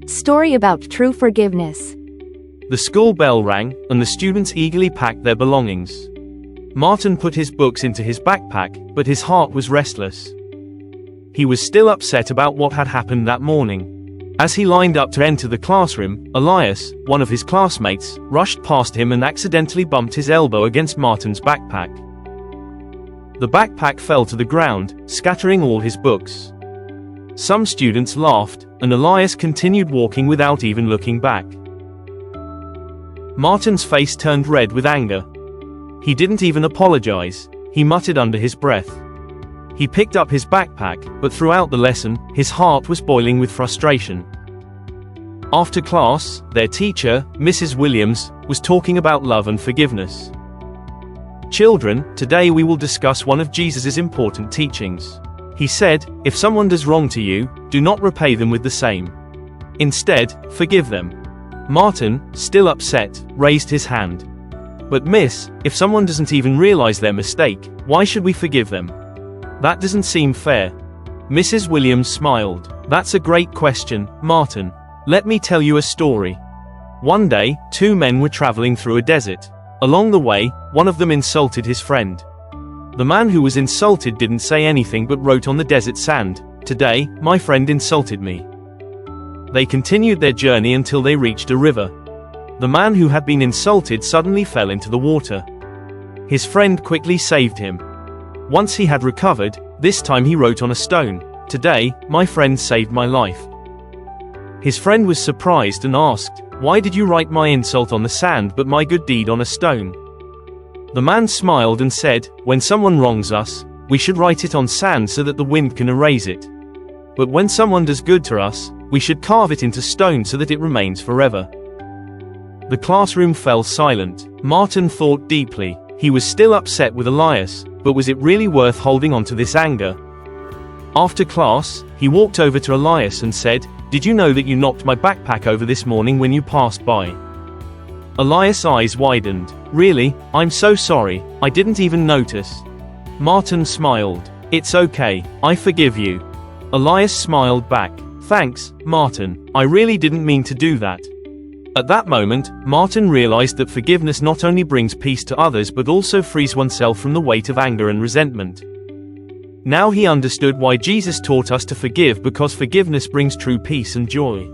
Story about true forgiveness. The school bell rang, and the students eagerly packed their belongings. Martin put his books into his backpack, but his heart was restless. He was still upset about what had happened that morning. As he lined up to enter the classroom, Elias, one of his classmates, rushed past him and accidentally bumped his elbow against Martin's backpack. The backpack fell to the ground, scattering all his books. Some students laughed, and Elias continued walking without even looking back. Martin's face turned red with anger. He didn't even apologize, he muttered under his breath. He picked up his backpack, but throughout the lesson, his heart was boiling with frustration. After class, their teacher, Mrs. Williams, was talking about love and forgiveness. "Children, today we will discuss one of Jesus' important teachings. He said, if someone does wrong to you, do not repay them with the same. Instead, forgive them." Martin, still upset, raised his hand. "But miss, if someone doesn't even realize their mistake, why should we forgive them? That doesn't seem fair." Mrs. Williams smiled. "That's a great question, Martin. Let me tell you a story. One day, two men were traveling through a desert. Along the way, one of them insulted his friend. The man who was insulted didn't say anything but wrote on the desert sand, 'Today, my friend insulted me.' They continued their journey until they reached a river. The man who had been insulted suddenly fell into the water. His friend quickly saved him. Once he had recovered, this time he wrote on a stone, 'Today, my friend saved my life.' His friend was surprised and asked, 'Why did you write my insult on the sand but my good deed on a stone?' The man smiled and said, 'When someone wrongs us, we should write it on sand so that the wind can erase it. But when someone does good to us, we should carve it into stone so that it remains forever.'" The classroom fell silent. Martin thought deeply. He was still upset with Elias, but was it really worth holding on to this anger? After class, he walked over to Elias and said, "Did you know that you knocked my backpack over this morning when you passed by?" Elias' eyes widened. "Really? I'm so sorry, I didn't even notice." Martin smiled. "It's okay, I forgive you." Elias smiled back. "Thanks, Martin, I really didn't mean to do that." At that moment, Martin realized that forgiveness not only brings peace to others but also frees oneself from the weight of anger and resentment. Now he understood why Jesus taught us to forgive, because forgiveness brings true peace and joy.